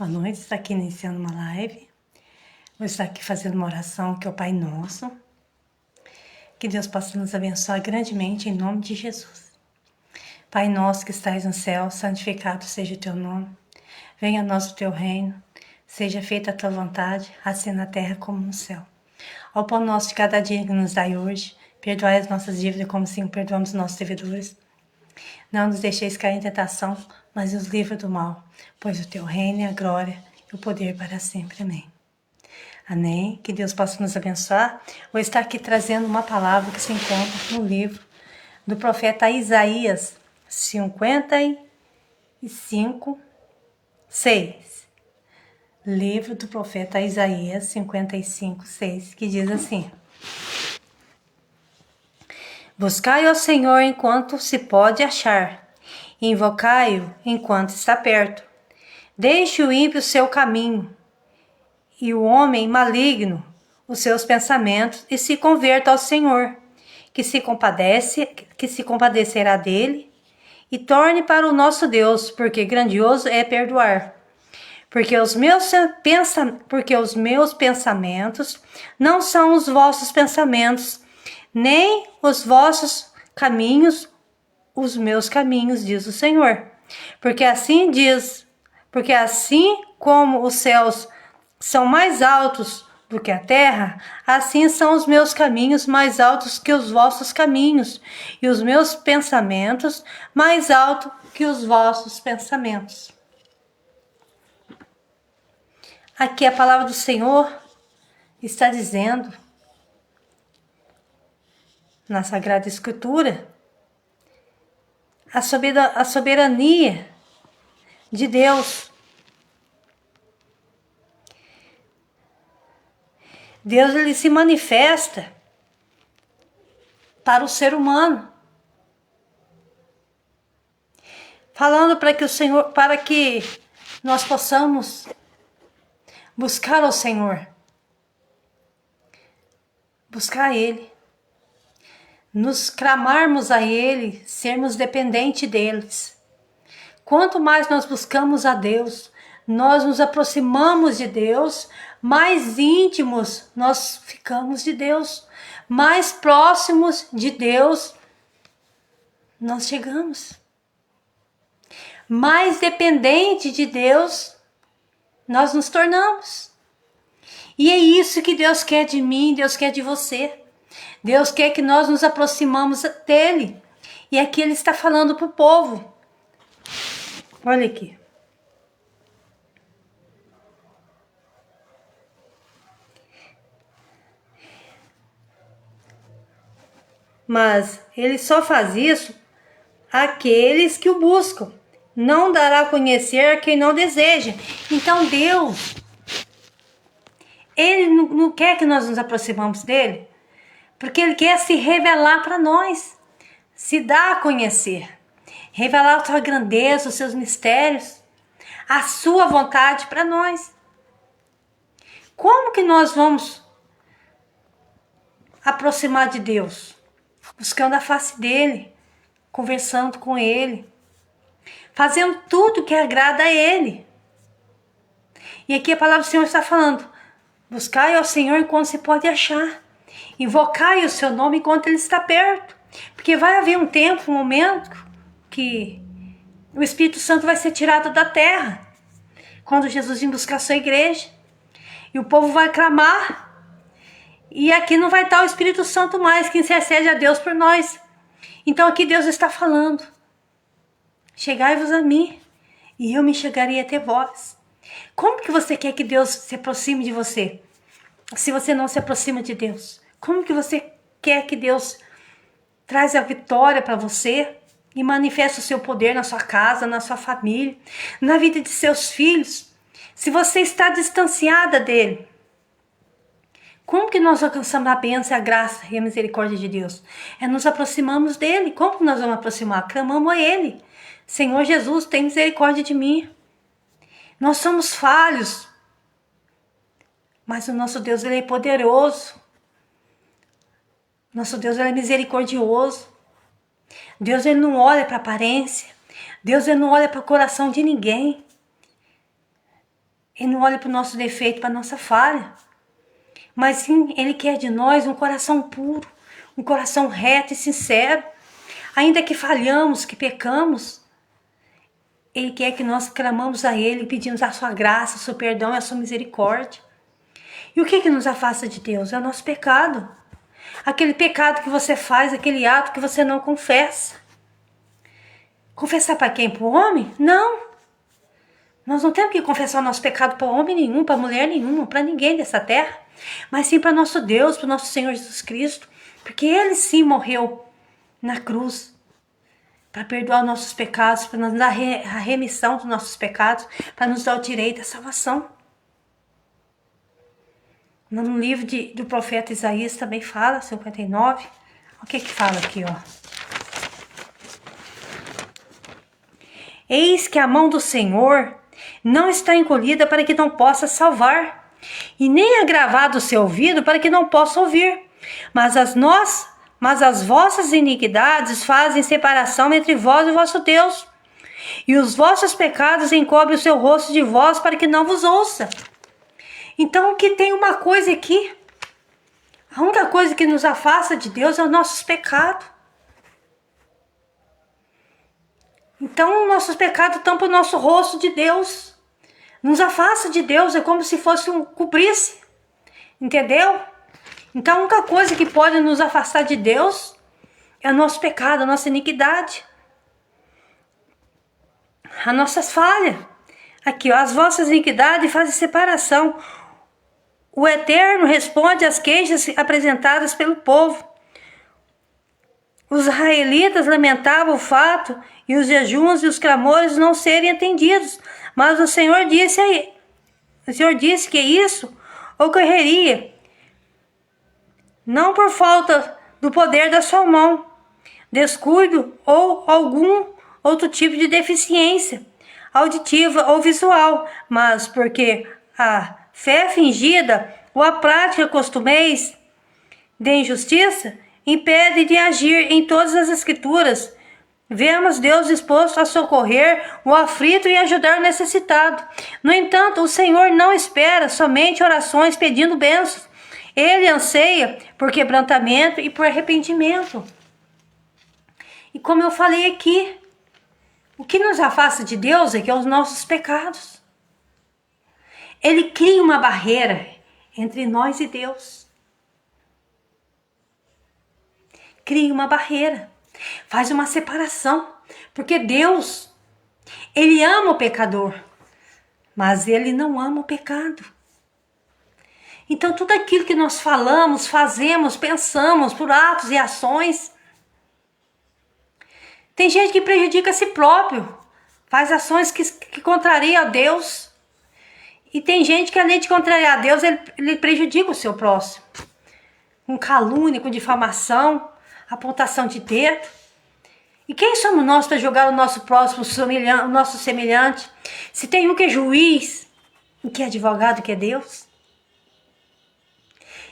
Boa noite, está aqui iniciando uma live. Vou estar aqui fazendo uma oração que é o Pai Nosso. Que Deus possa nos abençoar grandemente em nome de Jesus. Pai nosso que estais no céu, santificado seja o teu nome. Venha a nós o teu reino. Seja feita a tua vontade, assim na terra como no céu. Ao pão nosso de cada dia que nos dai hoje, perdoai as nossas dívidas como assim perdoamos os nossos devedores. Não nos deixeis cair em tentação, mas nos livra do mal, pois o teu reino é a glória e o poder para sempre. Amém. Amém. Que Deus possa nos abençoar. Vou estar aqui trazendo uma palavra que se encontra no livro do profeta Isaías 55, 6. Livro do profeta Isaías 55, 6, que diz assim: Buscai ao Senhor enquanto se pode achar, e invocai-o enquanto está perto. Deixe o ímpio o seu caminho, e o homem maligno os seus pensamentos, e se converta ao Senhor, que se compadecerá dele, e torne para o nosso Deus, porque grandioso é perdoar. Porque os meus pensamentos não são os vossos pensamentos, nem os vossos caminhos os meus caminhos, diz o Senhor. Porque assim como os céus são mais altos do que a terra, assim são os meus caminhos mais altos que os vossos caminhos, e os meus pensamentos mais altos que os vossos pensamentos. Aqui a palavra do Senhor está dizendo, na Sagrada Escritura, a soberania de Deus. Deus, ele se manifesta para o ser humano, falando para que nós possamos buscar ao Senhor, buscar Ele, nos clamarmos a Ele, sermos dependentes deles. Quanto mais nós buscamos a Deus, nós nos aproximamos de Deus, mais íntimos nós ficamos de Deus, mais próximos de Deus nós chegamos. Mais dependente de Deus nós nos tornamos. E é isso que Deus quer de mim, Deus quer de você. Deus quer que nós nos aproximamos dele. E aqui ele está falando para o povo. Olha aqui. Mas ele só faz isso àqueles que o buscam. Não dará a conhecer a quem não deseja. Então Deus, ele não quer que nós nos aproximamos dele, porque ele quer se revelar para nós, se dar a conhecer, revelar a sua grandeza, os seus mistérios, a sua vontade para nós. Como que nós vamos aproximar de Deus? Buscando a face dele, conversando com ele, fazendo tudo que agrada a ele. E aqui a palavra do Senhor está falando: buscai ao Senhor enquanto se pode achar, invocai o seu nome enquanto ele está perto, porque vai haver um tempo, um momento que o Espírito Santo vai ser tirado da terra, quando Jesus vir buscar a sua igreja, e o povo vai clamar, e aqui não vai estar o Espírito Santo mais, que intercede a Deus por nós. Então aqui Deus está falando: chegai-vos a mim, e eu me chegarei até vós. Como que você quer que Deus se aproxime de você, se você não se aproxima de Deus? Como que você quer que Deus traz a vitória para você e manifeste o seu poder na sua casa, na sua família, na vida de seus filhos, se você está distanciada dele? Como que nós alcançamos a bênção, a graça e a misericórdia de Deus? É nos aproximamos dele. Como que nós vamos aproximar? Clamamos a ele: Senhor Jesus, tem misericórdia de mim. Nós somos falhos, mas o nosso Deus, ele é poderoso. Nosso Deus, ele é misericordioso. Deus, ele não olha para a aparência. Deus, ele não olha para o coração de ninguém. Ele não olha para o nosso defeito, para a nossa falha. Mas sim, Ele quer de nós um coração puro, um coração reto e sincero. Ainda que falhamos, que pecamos, Ele quer que nós clamamos a Ele, pedimos a sua graça, o seu perdão e a sua misericórdia. E o que nos afasta de Deus? É o nosso pecado. Aquele pecado que você faz, aquele ato que você não confessa. Confessar para quem? Para o homem? Não. Nós não temos que confessar o nosso pecado para homem nenhum, para mulher nenhuma, para ninguém dessa terra. Mas sim para nosso Deus, para o nosso Senhor Jesus Cristo. Porque Ele sim morreu na cruz para perdoar nossos pecados, para nos dar a remissão dos nossos pecados, para nos dar o direito à salvação. No livro do profeta Isaías também fala, 59. O que fala aqui, ó? Eis que a mão do Senhor não está encolhida para que não possa salvar, e nem agravado o seu ouvido para que não possa ouvir. Mas as vossas iniquidades fazem separação entre vós e o vosso Deus, e os vossos pecados encobrem o seu rosto de vós para que não vos ouça. Então, que tem uma coisa aqui. A única coisa que nos afasta de Deus é os nossos pecados. Então, nossos pecados tampam o nosso rosto de Deus. Nos afasta de Deus, é como se fosse um cobrisse. Entendeu? Então, a única coisa que pode nos afastar de Deus é o nosso pecado, a nossa iniquidade. As nossas falhas. Aqui, ó, as vossas iniquidades fazem separação. O Eterno responde às queixas apresentadas pelo povo. Os israelitas lamentavam o fato e os jejuns e os clamores não serem atendidos. Mas o Senhor disse que isso ocorreria, não por falta do poder da sua mão, descuido ou algum outro tipo de deficiência auditiva ou visual, mas porque a fé fingida ou a prática costumeiros de injustiça impede de agir. Em todas as escrituras vemos Deus disposto a socorrer o aflito e ajudar o necessitado. No entanto, o Senhor não espera somente orações pedindo bênçãos. Ele anseia por quebrantamento e por arrependimento. E como eu falei aqui, o que nos afasta de Deus é que é os nossos pecados. Ele cria uma barreira entre nós e Deus. Cria uma barreira. Faz uma separação. Porque Deus, Ele ama o pecador. Mas Ele não ama o pecado. Então tudo aquilo que nós falamos, fazemos, pensamos por atos e ações. Tem gente que prejudica a si próprio. Faz ações que contrariam a Deus. E tem gente que, além de contrariar a Deus, ele prejudica o seu próximo. Com calúnia, com difamação, apontação de dedo. E quem somos nós para julgar o nosso próximo, o nosso semelhante? Se tem um que é juiz, um que é advogado, que é Deus.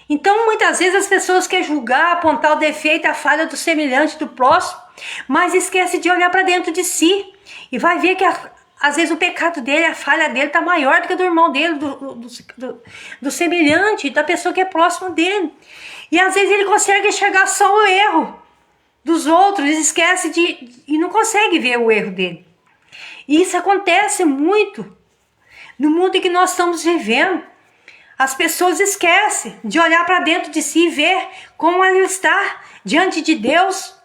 Então, muitas vezes as pessoas querem julgar, apontar o defeito, a falha do semelhante, do próximo, mas esquece de olhar para dentro de si. E vai ver que às vezes o pecado dele, a falha dele está maior do que a do irmão dele, do semelhante, da pessoa que é próximo dele. E às vezes ele consegue enxergar só o erro dos outros, esquece e não consegue ver o erro dele. E isso acontece muito no mundo em que nós estamos vivendo. As pessoas esquecem de olhar para dentro de si e ver como ela está diante de Deus,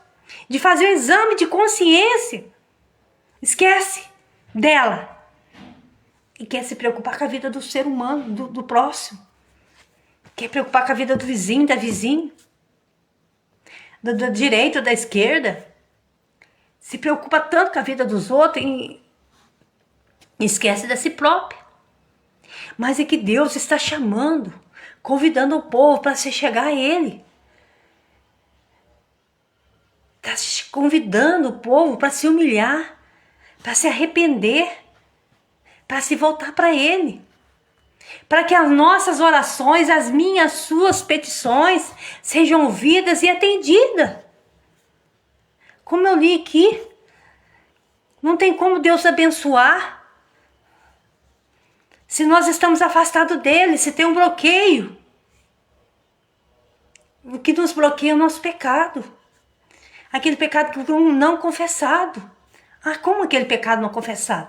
de fazer um exame de consciência. Esquece dela e quer se preocupar com a vida do ser humano, do próximo. Quer preocupar com a vida do vizinho, da vizinha, da direita ou da esquerda. Se preocupa tanto com a vida dos outros e esquece de si próprio. Mas é que Deus está chamando, convidando o povo para se chegar a Ele. Está convidando o povo para se humilhar, para se arrepender, para se voltar para Ele. Para que as nossas orações, as minhas, suas petições sejam ouvidas e atendidas. Como eu li aqui, não tem como Deus abençoar Se nós estamos afastados dele, se tem um bloqueio. O que nos bloqueia é o nosso pecado. Aquele pecado que não confessado. Ah, como aquele pecado não confessado?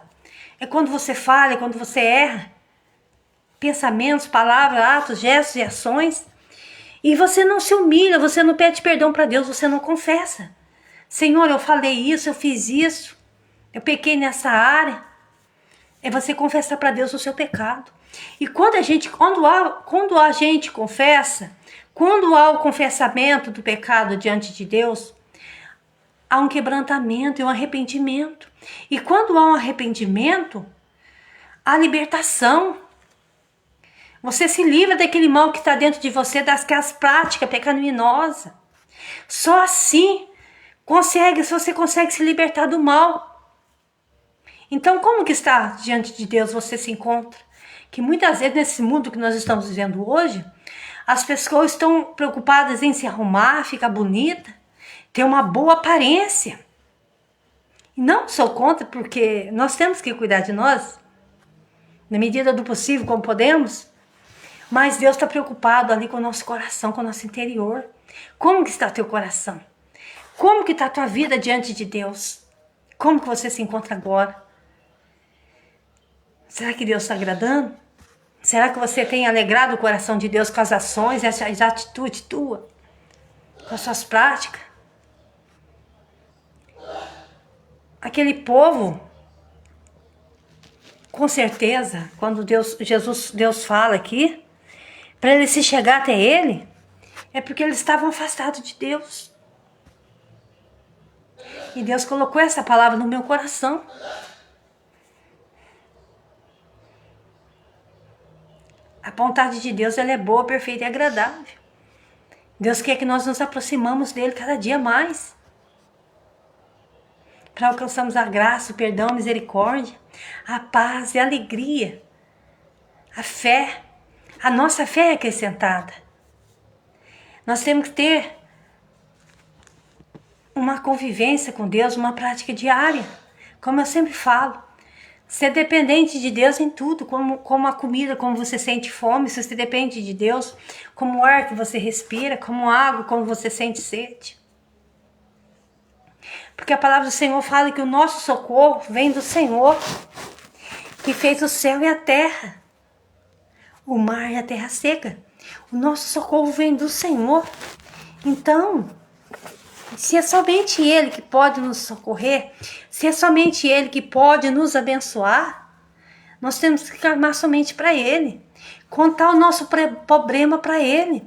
É quando você falha, é quando você erra. Pensamentos, palavras, atos, gestos e ações. E você não se humilha, você não pede perdão para Deus, você não confessa. Senhor, eu falei isso, eu fiz isso, eu pequei nessa área. É você confessar para Deus o seu pecado. E quando a gente confessa, quando há o confessamento do pecado diante de Deus, há um quebrantamento e um arrependimento. E quando há um arrependimento, há libertação. Você se livra daquele mal que está dentro de você, daquelas práticas pecaminosas. Só assim você consegue se libertar do mal. Então, como que está diante de Deus você se encontra? Que muitas vezes nesse mundo que nós estamos vivendo hoje, as pessoas estão preocupadas em se arrumar, ficar bonita, ter uma boa aparência. Não sou contra, porque nós temos que cuidar de nós, na medida do possível, como podemos. Mas Deus está preocupado ali com o nosso coração, com o nosso interior. Como que está teu coração? Como que está a tua vida diante de Deus? Como que você se encontra agora? Será que Deus está agradando? Será que você tem alegrado o coração de Deus com as ações, essas atitudes tuas? Com as suas práticas? Aquele povo, com certeza, quando Deus fala aqui, para ele se chegar até ele, é porque eles estavam afastados de Deus. E Deus colocou essa palavra no meu coração. A vontade de Deus, ela é boa, perfeita e agradável. Deus quer que nós nos aproximamos dele cada dia mais. Para alcançarmos a graça, o perdão, a misericórdia, a paz e a alegria. A fé. A nossa fé é acrescentada. Nós temos que ter uma convivência com Deus, uma prática diária. Como eu sempre falo, ser dependente de Deus em tudo, como a comida, como você sente fome, se você depende de Deus, como o ar que você respira, como água, como você sente sede. Porque a palavra do Senhor fala que o nosso socorro vem do Senhor, que fez o céu e a terra, o mar e a terra seca. O nosso socorro vem do Senhor. Então, se é somente Ele que pode nos socorrer, se é somente Ele que pode nos abençoar, nós temos que clamar somente para Ele, contar o nosso problema para Ele,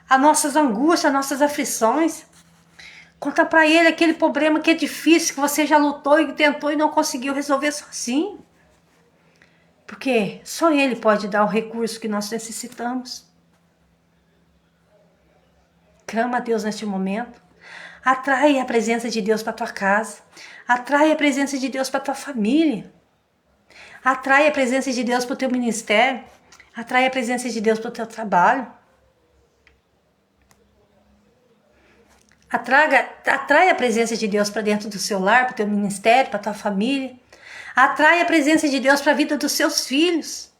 as nossas angústias, as nossas aflições, contar para Ele aquele problema que é difícil, que você já lutou e tentou e não conseguiu resolver sozinho, porque só Ele pode dar o recurso que nós necessitamos. Clama a Deus neste momento. Atrai a presença de Deus para tua casa. Atrai a presença de Deus para tua família. Atrai a presença de Deus para o teu ministério. Atrai a presença de Deus para o teu trabalho. Atrai a presença de Deus para dentro do seu lar, para o teu ministério, para a tua família. Atrai a presença de Deus para a vida dos seus filhos.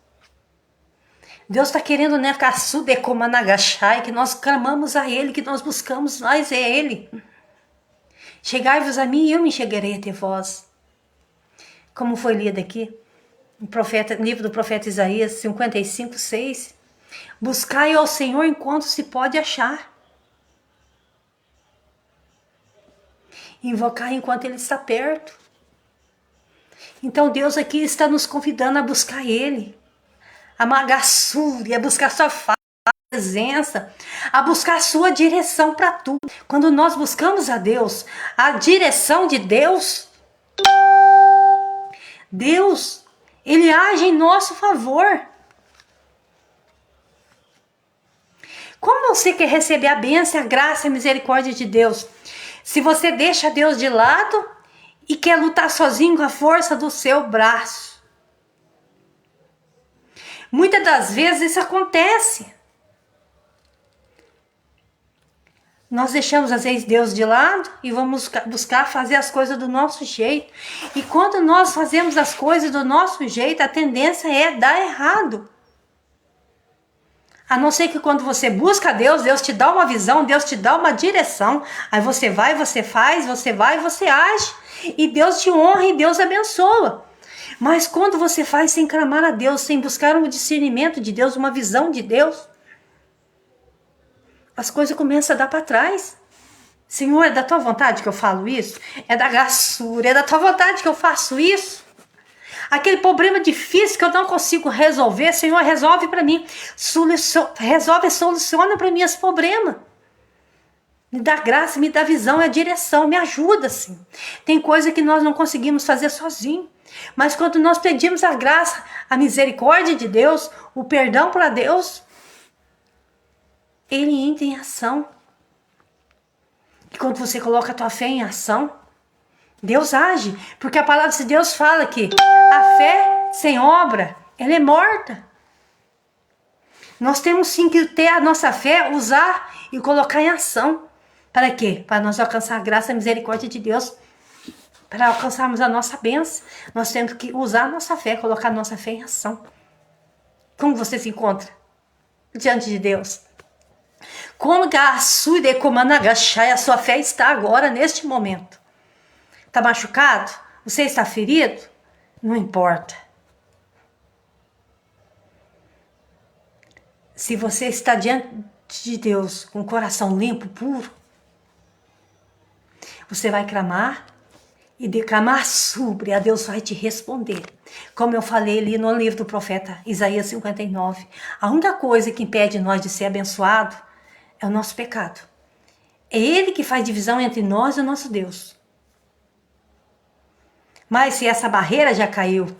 Deus está querendo, né, que nós clamamos a Ele, que nós buscamos mais é Ele. Chegai-vos a mim e eu me chegarei até vós. Como foi lido aqui, no livro do profeta Isaías 55:6. Buscai ao Senhor enquanto se pode achar. Invocar enquanto Ele está perto. Então Deus aqui está nos convidando a buscar Ele. A magaçúria, a buscar sua presença, a buscar a sua direção para tudo. Quando nós buscamos a Deus, a direção de Deus, Ele age em nosso favor. Como você quer receber a bênção, a graça e a misericórdia de Deus? Se você deixa Deus de lado e quer lutar sozinho com a força do seu braço. Muitas das vezes isso acontece. Nós deixamos às vezes Deus de lado e vamos buscar fazer as coisas do nosso jeito. E quando nós fazemos as coisas do nosso jeito, a tendência é dar errado. A não ser que quando você busca Deus, Deus te dá uma visão, Deus te dá uma direção. Aí você vai, você faz, você vai, você age. E Deus te honra e Deus abençoa. Mas quando você faz sem clamar a Deus, sem buscar um discernimento de Deus, uma visão de Deus, as coisas começam a dar para trás. Senhor, é da tua vontade que eu falo isso? É da graçura, é da tua vontade que eu faço isso? Aquele problema difícil que eu não consigo resolver, Senhor, resolve para mim. Soluciona para mim esse problema. Me dá graça, me dá visão, é a direção, me ajuda, assim. Tem coisa que nós não conseguimos fazer sozinho. Mas quando nós pedimos a graça, a misericórdia de Deus, o perdão para Deus, Ele entra em ação. E quando você coloca a tua fé em ação, Deus age. Porque a palavra de Deus fala que a fé sem obra, ela é morta. Nós temos sim que ter a nossa fé, usar e colocar em ação. Para quê? Para nós alcançar a graça e a misericórdia de Deus. Para alcançarmos a nossa bênção, nós temos que usar a nossa fé, colocar a nossa fé em ação. Como você se encontra diante de Deus? Como que a sua fé está agora, neste momento? Está machucado? Você está ferido? Não importa. Se você está diante de Deus com o coração limpo, puro, você vai clamar e declamar sobre, a Deus vai te responder. Como eu falei ali no livro do profeta Isaías 59, a única coisa que impede nós de ser abençoado é o nosso pecado. É Ele que faz divisão entre nós e o nosso Deus. Mas se essa barreira já caiu,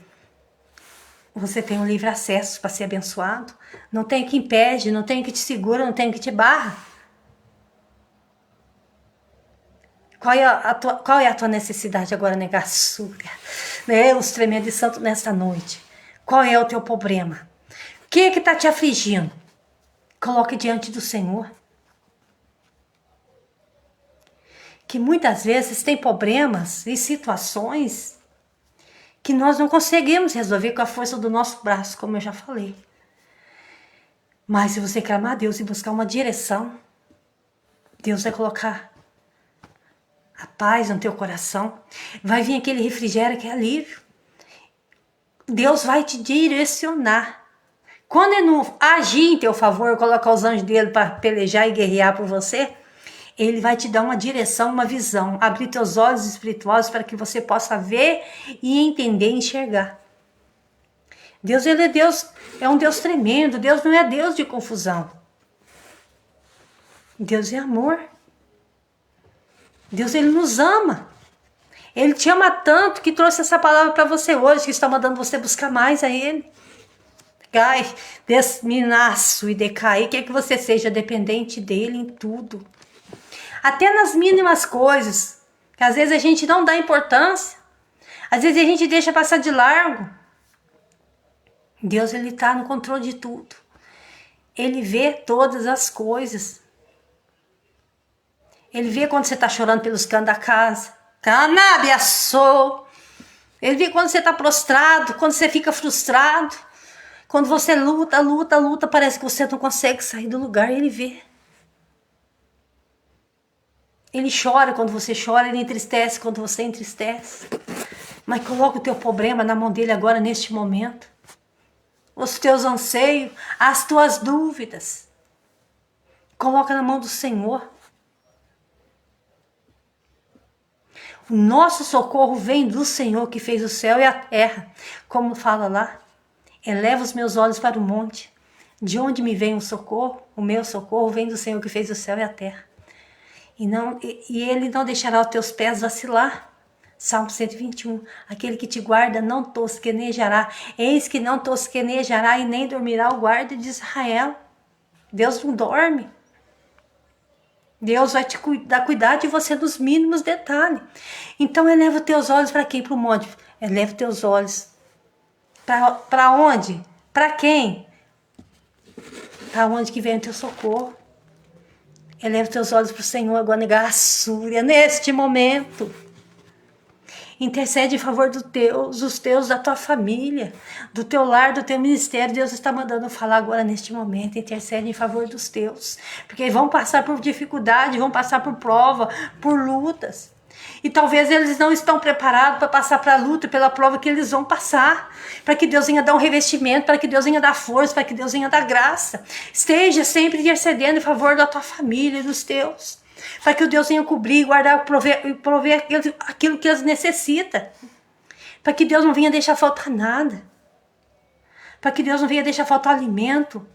você tem um livre acesso para ser abençoado. Não tem que impede, não tem que te segura, não tem que te barra. Qual é a tua necessidade agora, negaçúria? Deus tremendo e santo nesta noite. Qual é o teu problema? O que está te afligindo? Coloque diante do Senhor. Que muitas vezes tem problemas e situações que nós não conseguimos resolver com a força do nosso braço, como eu já falei. Mas se você clamar a Deus e buscar uma direção, Deus vai colocar a paz no teu coração. Vai vir aquele refrigério que é alívio. Deus vai te direcionar. Quando Ele não agir em teu favor, colocar os anjos dele para pelejar e guerrear por você, Ele vai te dar uma direção, uma visão, abrir teus olhos espirituais para que você possa ver e entender e enxergar. Deus, Ele é um Deus tremendo. Deus não é Deus de confusão. Deus é amor. Deus, Ele nos ama. Ele te ama tanto que trouxe essa palavra para você hoje, que está mandando você buscar mais a Ele. Cai, desminaço e decair, quer que você seja dependente dEle em tudo. Até nas mínimas coisas, que às vezes a gente não dá importância, às vezes a gente deixa passar de largo. Deus, Ele está no controle de tudo. Ele vê todas as coisas. Ele vê quando você está chorando pelos cantos da casa. Canabiaçou. Ele vê quando você está prostrado, quando você fica frustrado. Quando você luta, parece que você não consegue sair do lugar. Ele vê. Ele chora quando você chora, Ele entristece quando você entristece. Mas coloca o teu problema na mão dele agora, neste momento. Os teus anseios, as tuas dúvidas. Coloca na mão do Senhor. O nosso socorro vem do Senhor que fez o céu e a terra. Como fala lá, eleva os meus olhos para o monte. De onde me vem o socorro? O meu socorro vem do Senhor que fez o céu e a terra. E Ele não deixará os teus pés vacilar. Salmo 121. Aquele que te guarda não tosquenejará. Eis que não tosquenejará e nem dormirá o guarda de Israel. Deus não dorme. Deus vai te cuidar de você nos mínimos detalhes. Então eleva os teus olhos para quem? Para o monte. Eleva os teus olhos. Para onde? Para quem? Para onde que vem o teu socorro? Eleva os teus olhos para o Senhor, agora, Súria, neste momento. Intercede em favor dos teus, da tua família, do teu lar, do teu ministério. Deus está mandando falar agora neste momento. Intercede em favor dos teus. Porque vão passar por dificuldade, vão passar por prova, por lutas. E talvez eles não estão preparados para passar para a luta, pela prova que eles vão passar. Para que Deus venha dar um revestimento, para que Deus venha dar força, para que Deus venha dar graça. Esteja sempre intercedendo em favor da tua família e dos teus. Para que o Deus venha cobrir, guardar e prover aquilo que eles necessitam. Para que Deus não venha deixar faltar nada. Para que Deus não venha deixar faltar alimento.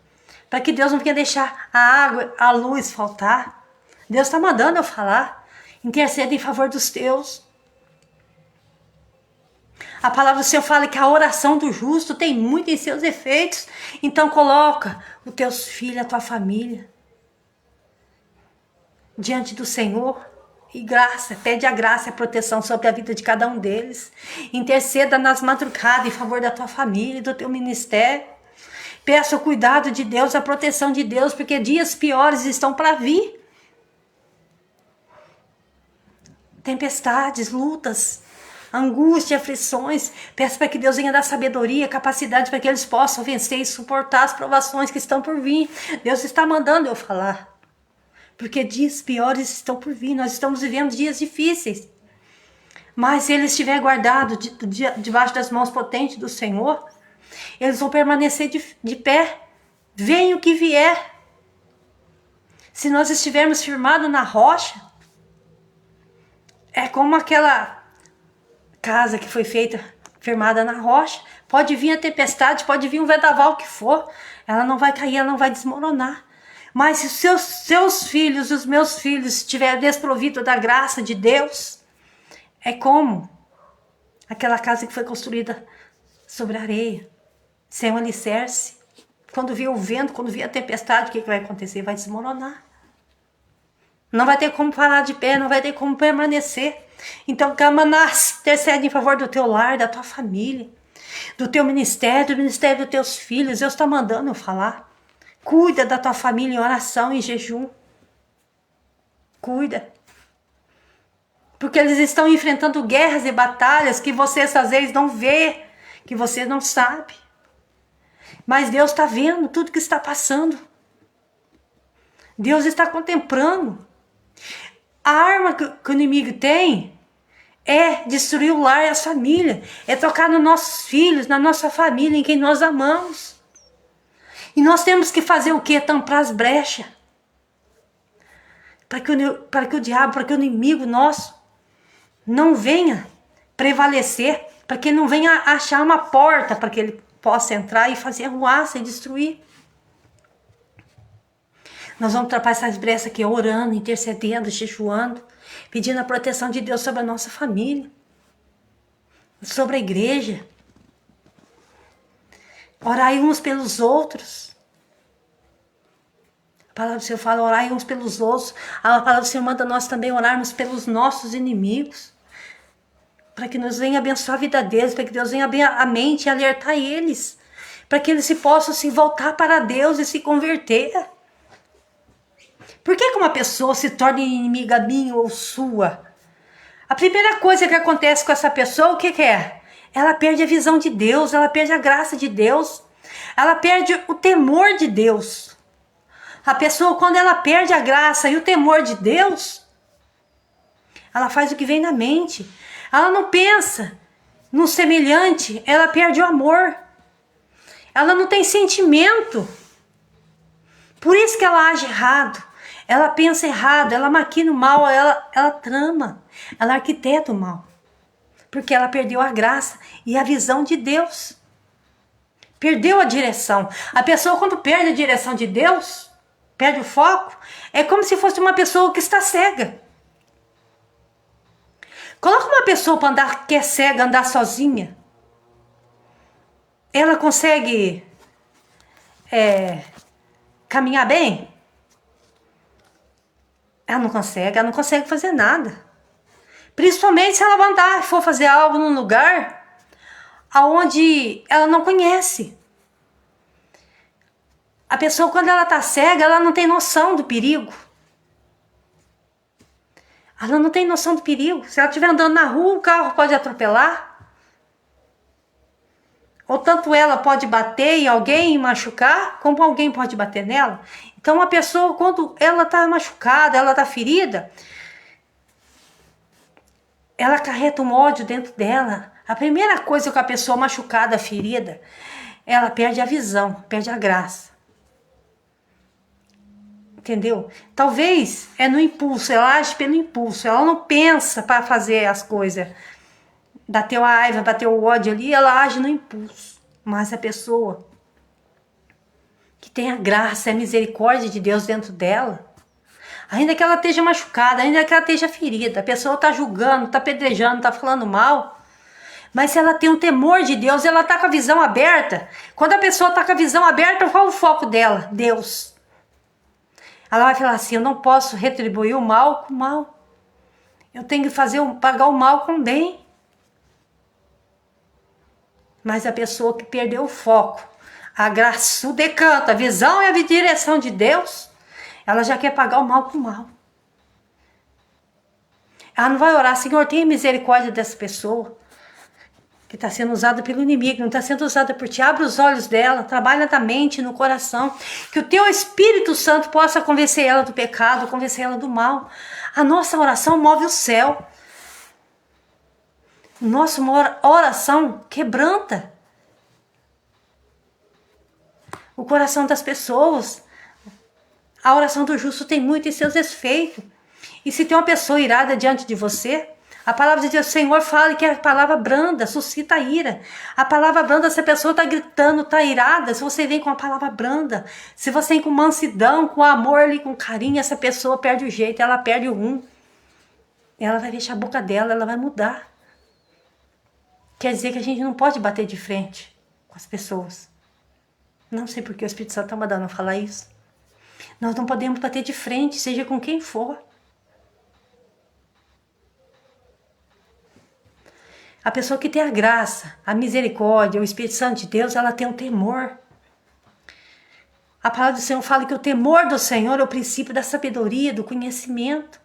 Para que Deus não venha deixar a água, a luz faltar. Deus está mandando eu falar. Interceda em favor dos teus. A palavra do Senhor fala que a oração do justo tem muito em seus efeitos. Então coloca os teus filhos, a tua família diante do Senhor e pede a graça e a proteção sobre a vida de cada um deles. Interceda nas madrugadas em favor da tua família e do teu ministério. Peça o cuidado de Deus, a proteção de Deus, porque dias piores estão para vir. Tempestades, lutas, angústia, aflições. Peça para que Deus venha dar sabedoria, capacidade para que eles possam vencer e suportar as provações que estão por vir. Deus está mandando eu falar. Porque dias piores estão por vir. Nós estamos vivendo dias difíceis. Mas se eles estiverem guardados debaixo das mãos potentes do Senhor, eles vão permanecer de pé. Venha o que vier. Se nós estivermos firmados na rocha, é como aquela casa que foi feita firmada na rocha. Pode vir a tempestade, pode vir um vendaval que for. Ela não vai cair, ela não vai desmoronar. Mas se os seus filhos, os meus filhos, estiverem desprovidos da graça de Deus, é como aquela casa que foi construída sobre a areia, sem um alicerce. Quando vier o vento, quando vier a tempestade, o que vai acontecer? Vai desmoronar. Não vai ter como parar de pé, não vai ter como permanecer. Então, Camanás, intercede em favor do teu lar, da tua família, do teu ministério, do ministério dos teus filhos. Deus está mandando eu falar. Cuida da tua família em oração e jejum. Cuida. Porque eles estão enfrentando guerras e batalhas que você às vezes não vê, que você não sabe. Mas Deus está vendo tudo que está passando. Deus está contemplando. A arma que o inimigo tem é destruir o lar e as famílias. É tocar nos nossos filhos, na nossa família, em quem nós amamos. E nós temos que fazer o quê? Tampar as brechas. Para que o diabo, para que o inimigo nosso não venha prevalecer. Para que ele não venha achar uma porta para que ele possa entrar e fazer arruaça e destruir. Nós vamos tampar essas brechas aqui orando, intercedendo, jejuando, pedindo a proteção de Deus sobre a nossa família, sobre a igreja. Orai uns pelos outros. A palavra do Senhor fala, orai uns pelos outros. A palavra do Senhor manda nós também orarmos pelos nossos inimigos. Para que Deus venha abençoar a vida deles, para que Deus venha abrir a mente e alertar eles. Para que eles possam se voltar para Deus e se converter. Por que uma pessoa se torna inimiga minha ou sua? A primeira coisa que acontece com essa pessoa, o que é? Ela perde a visão de Deus, ela perde a graça de Deus, ela perde o temor de Deus. A pessoa, quando ela perde a graça e o temor de Deus, ela faz o que vem na mente. Ela não pensa no semelhante, ela perde o amor. Ela não tem sentimento. Por isso que ela age errado. Ela pensa errado, ela maquina o mal, ela trama, ela arquiteta o mal. Porque ela perdeu a graça e a visão de Deus. Perdeu a direção. A pessoa, quando perde a direção de Deus, perde o foco, é como se fosse uma pessoa que está cega. Coloca uma pessoa para andar, que é cega, andar sozinha. Ela consegue caminhar bem? Ela não consegue fazer nada. Principalmente se ela andar, for fazer algo num lugar onde ela não conhece. A pessoa, quando ela está cega, ela não tem noção do perigo. Ela não tem noção do perigo. Se ela estiver andando na rua, um carro pode atropelar. Ou tanto ela pode bater em alguém e machucar, como alguém pode bater nela. Então a pessoa, quando ela está machucada, ela está ferida, ela acarreta um ódio dentro dela. A primeira coisa que a pessoa machucada, ferida, ela perde a visão, perde a graça. Entendeu? Talvez é no impulso, ela age pelo impulso, ela não pensa para fazer as coisas. Bateu a raiva, bateu o ódio ali, ela age no impulso. Mas a pessoa que tem a graça, a misericórdia de Deus dentro dela, ainda que ela esteja machucada, ainda que ela esteja ferida, a pessoa está julgando, está apedrejando, está falando mal, mas se ela tem o temor de Deus, ela está com a visão aberta. Quando a pessoa está com a visão aberta, qual é o foco dela? Deus. Ela vai falar assim, eu não posso retribuir o mal com o mal. Eu tenho que pagar o mal com o bem. Mas a pessoa que perdeu o foco, a graça, o decanto, a visão e a direção de Deus, ela já quer pagar o mal com o mal. Ela não vai orar, Senhor, tenha misericórdia dessa pessoa que está sendo usada pelo inimigo, não está sendo usada por ti. Abre os olhos dela, trabalha na mente, no coração, que o teu Espírito Santo possa convencer ela do pecado, convencer ela do mal. A nossa oração move o céu. Nossa oração quebranta o coração das pessoas. A oração do justo tem muito em seus efeitos. E se tem uma pessoa irada diante de você, a palavra de Deus, Senhor, fala que a palavra branda suscita a ira. A palavra branda, se a pessoa está gritando, está irada, se você vem com a palavra branda, se você vem com mansidão, com amor ali, com carinho, essa pessoa perde o jeito, ela perde o rumo. Ela vai fechar a boca dela, ela vai mudar. Quer dizer que a gente não pode bater de frente com as pessoas. Não sei porque o Espírito Santo está mandando eu falar isso. Nós não podemos bater de frente, seja com quem for. A pessoa que tem a graça, a misericórdia, o Espírito Santo de Deus, ela tem o temor. A palavra do Senhor fala que o temor do Senhor é o princípio da sabedoria, do conhecimento.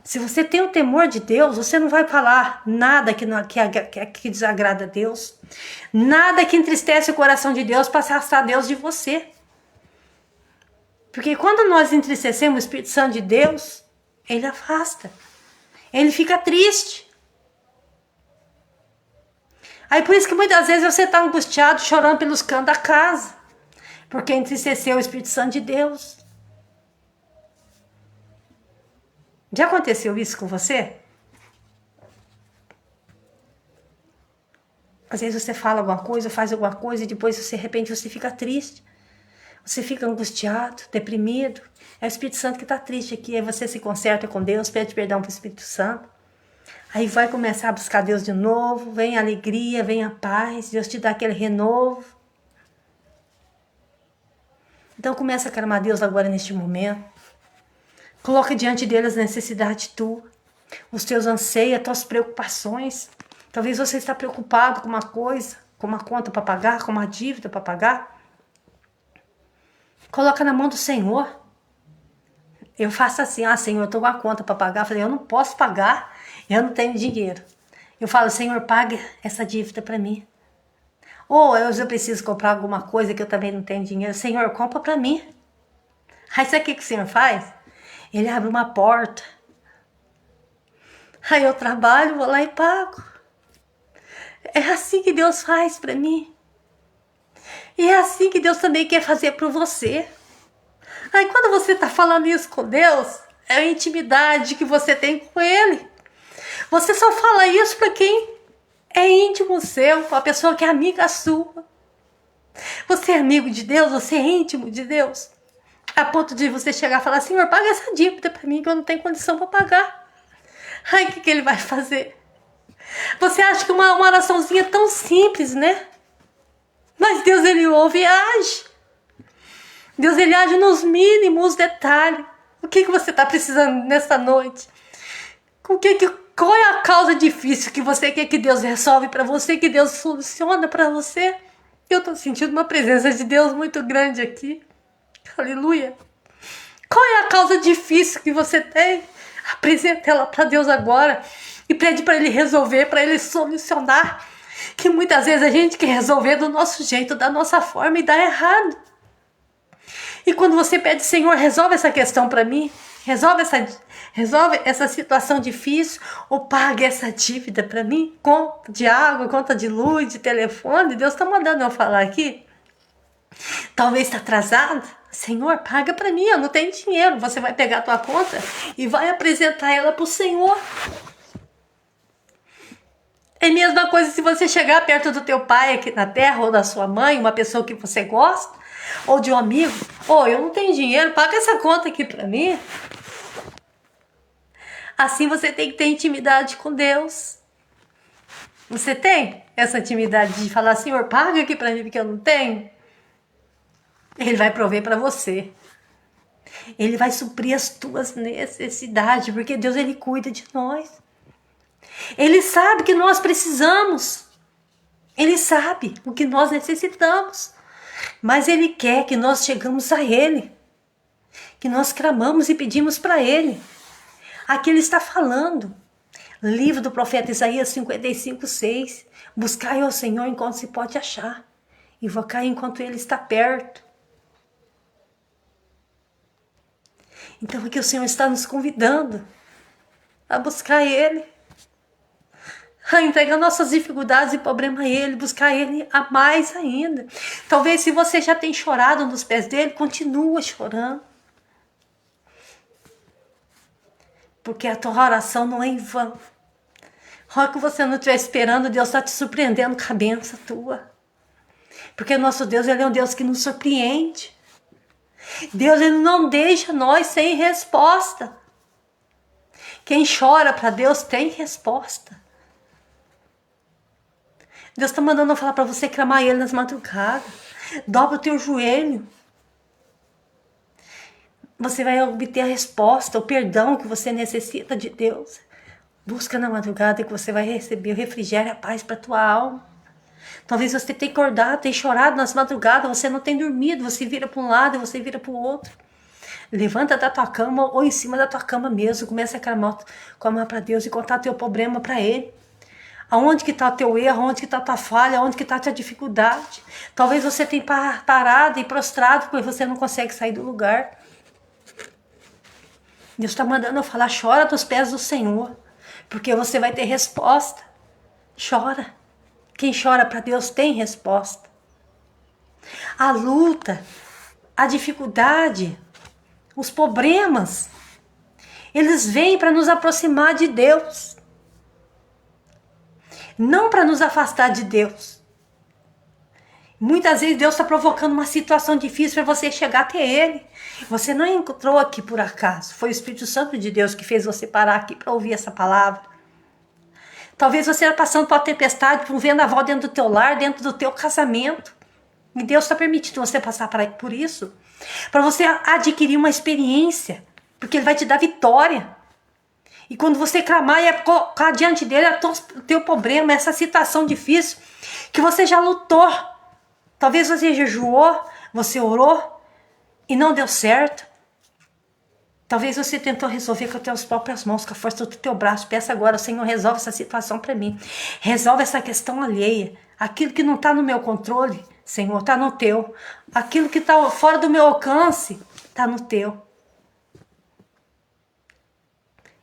Se você tem o temor de Deus, você não vai falar nada que desagrada a Deus. Nada que entristece o coração de Deus para afastar Deus de você. Porque quando nós entristecemos o Espírito Santo de Deus, ele afasta. Ele fica triste. Aí por isso que muitas vezes você está angustiado, chorando pelos cantos da casa. Porque entristeceu o Espírito Santo de Deus. Já aconteceu isso com você? Às vezes você fala alguma coisa, faz alguma coisa e depois, de repente, você fica triste. Você fica angustiado, deprimido. É o Espírito Santo que está triste aqui. Aí você se conserta com Deus, pede perdão para o Espírito Santo. Aí vai começar a buscar Deus de novo. Vem a alegria, vem a paz. Deus te dá aquele renovo. Então começa a clamar a Deus agora neste momento. Coloca diante dele as necessidades tuas, os teus anseios, as tuas preocupações. Talvez você está preocupado com uma coisa, com uma conta para pagar, com uma dívida para pagar. Coloca na mão do Senhor. Eu faço assim, Senhor, eu estou com a conta para pagar. Eu falei, eu não posso pagar, eu não tenho dinheiro. Eu falo, Senhor, paga essa dívida para mim. Ou eu preciso comprar alguma coisa que eu também não tenho dinheiro. Senhor, compra para mim. Aí sabe o que o Senhor faz? Ele abre uma porta. Aí eu trabalho, vou lá e pago. É assim que Deus faz para mim. E é assim que Deus também quer fazer para você. Aí quando você está falando isso com Deus, é a intimidade que você tem com Ele. Você só fala isso para quem é íntimo seu, para a pessoa que é amiga sua. Você é amigo de Deus, você é íntimo de Deus. A ponto de você chegar e falar, Senhor, paga essa dívida para mim que eu não tenho condição para pagar. Aí o que Ele vai fazer? Você acha que uma oraçãozinha tão simples, né? Mas Deus, Ele ouve e age. Deus, Ele age nos mínimos detalhes. O que você está precisando nessa noite? Qual é a causa difícil que você quer que Deus resolve para você, que Deus soluciona para você? Eu estou sentindo uma presença de Deus muito grande aqui. Aleluia. Qual é a causa difícil que você tem? Apresenta ela para Deus agora e pede para Ele resolver, para Ele solucionar. Que muitas vezes a gente quer resolver do nosso jeito, da nossa forma e dá errado. E quando você pede, Senhor, resolve essa questão para mim, resolve essa situação difícil, ou paga essa dívida para mim, conta de água, conta de luz, de telefone, Deus está mandando eu falar aqui. Talvez está atrasado, Senhor, paga para mim, eu não tenho dinheiro. Você vai pegar a tua conta e vai apresentar ela para o Senhor. É a mesma coisa se você chegar perto do teu pai aqui na terra, ou da sua mãe, uma pessoa que você gosta, ou de um amigo. Eu não tenho dinheiro, paga essa conta aqui para mim. Assim você tem que ter intimidade com Deus. Você tem essa intimidade de falar, Senhor, paga aqui para mim porque eu não tenho? Ele vai prover para você. Ele vai suprir as tuas necessidades, porque Deus, Ele cuida de nós. Ele sabe que nós precisamos. Ele sabe o que nós necessitamos. Mas Ele quer que nós chegamos a Ele. Que nós clamamos e pedimos para Ele. Aqui Ele está falando. Livro do profeta Isaías 55:6. Buscai ao Senhor enquanto se pode achar. Invocai enquanto Ele está perto. Então aqui o Senhor está nos convidando a buscar Ele. A entregar nossas dificuldades e problemas a Ele, buscar Ele a mais ainda. Talvez se você já tem chorado nos pés dEle, continua chorando. Porque a tua oração não é em vão. A hora que você não estiver esperando, Deus está te surpreendendo com a bênção tua. Porque nosso Deus, Ele é um Deus que nos surpreende. Deus, Ele não deixa nós sem resposta. Quem chora para Deus tem resposta. Deus está mandando eu falar para você clamar Ele nas madrugadas. Dobra o teu joelho. Você vai obter a resposta, o perdão que você necessita de Deus. Busca na madrugada que você vai receber o refrigério e a paz para a tua alma. Talvez você tenha acordado, tenha chorado nas madrugadas, você não tem dormido, você vira para um lado e você vira para o outro. Levanta da tua cama ou em cima da tua cama mesmo, começa a clamar para Deus e contar teu problema para Ele. Aonde que está o teu erro, aonde que está a tua falha, aonde que está a tua dificuldade. Talvez você tenha parado e prostrado porque você não consegue sair do lugar. Deus está mandando eu falar, chora dos pés do Senhor, porque você vai ter resposta. Chora. Quem chora para Deus tem resposta. A luta, a dificuldade, os problemas, eles vêm para nos aproximar de Deus. Não para nos afastar de Deus. Muitas vezes Deus está provocando uma situação difícil para você chegar até Ele. Você não entrou aqui por acaso. Foi o Espírito Santo de Deus que fez você parar aqui para ouvir essa palavra. Talvez você está passando por uma tempestade, por um vendaval dentro do teu lar, dentro do teu casamento. E Deus está permitindo você passar por isso. Para você adquirir uma experiência. Porque Ele vai te dar vitória. E quando você clamar e colocar diante dele o teu problema, essa situação difícil, que você já lutou. Talvez você jejuou, você orou e não deu certo. Talvez você tentou resolver com as tuas próprias mãos, com a força do teu braço. Peça agora, Senhor, resolve essa situação para mim. Resolve essa questão alheia. Aquilo que não está no meu controle, Senhor, está no teu. Aquilo que está fora do meu alcance, está no teu.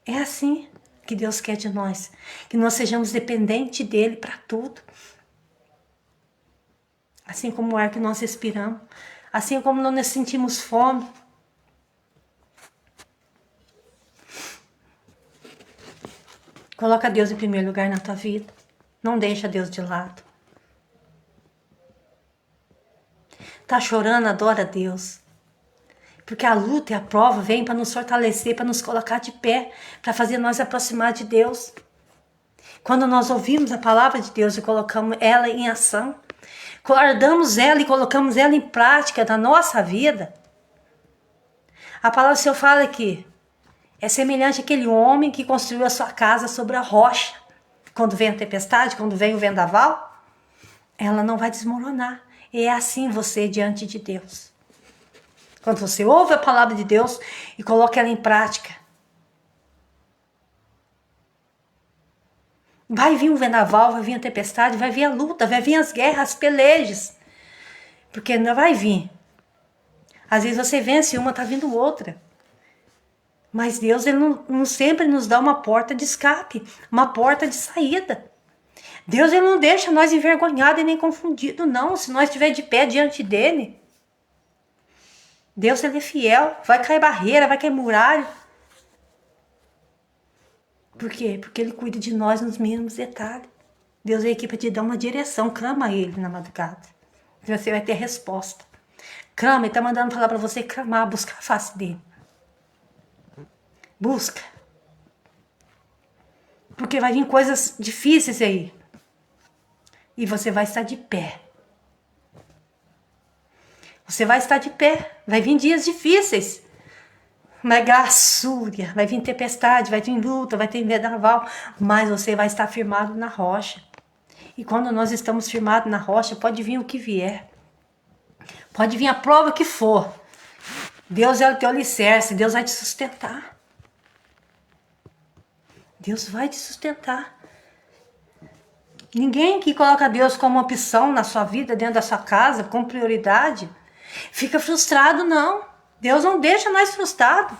É assim que Deus quer de nós. Que nós sejamos dependentes dEle para tudo. Assim como o ar que nós respiramos. Assim como nós sentimos fome. Coloca Deus em primeiro lugar na tua vida. Não deixa Deus de lado. Tá chorando, adora Deus. Porque a luta e a prova vem para nos fortalecer, para nos colocar de pé, para fazer nós aproximar de Deus. Quando nós ouvimos a palavra de Deus e colocamos ela em ação, guardamos ela e colocamos ela em prática na nossa vida, a palavra do Senhor fala que é semelhante àquele homem que construiu a sua casa sobre a rocha. Quando vem a tempestade, quando vem o vendaval, ela não vai desmoronar. E é assim você diante de Deus. Quando você ouve a palavra de Deus e coloca ela em prática. Vai vir um vendaval, vai vir a tempestade, vai vir a luta, vai vir as guerras, as pelejas. Porque não vai vir. Às vezes você vence uma, tá vindo outra. Mas Deus, ele não sempre nos dá uma porta de escape, uma porta de saída. Deus, ele não deixa nós envergonhados e nem confundidos, não. Se nós estiver de pé diante dele. Deus, ele é fiel. Vai cair barreira, vai cair muralha. Por quê? Porque ele cuida de nós nos mínimos detalhes. Deus veio aqui para te dar uma direção. Clama a ele na madrugada. Você vai ter resposta. Clama, ele está mandando falar para você clamar, buscar a face dele. Busca. Porque vai vir coisas difíceis aí. E você vai estar de pé. Você vai estar de pé. Vai vir dias difíceis. Vai graçúria, vai vir tempestade, vai vir luta, vai ter vendaval. Mas você vai estar firmado na rocha. E quando nós estamos firmados na rocha, pode vir o que vier. Pode vir a prova que for. Deus é o teu alicerce, Deus vai te sustentar. Deus vai te sustentar. Ninguém que coloca Deus como opção na sua vida, dentro da sua casa, como prioridade, fica frustrado, não. Deus não deixa nós frustrados.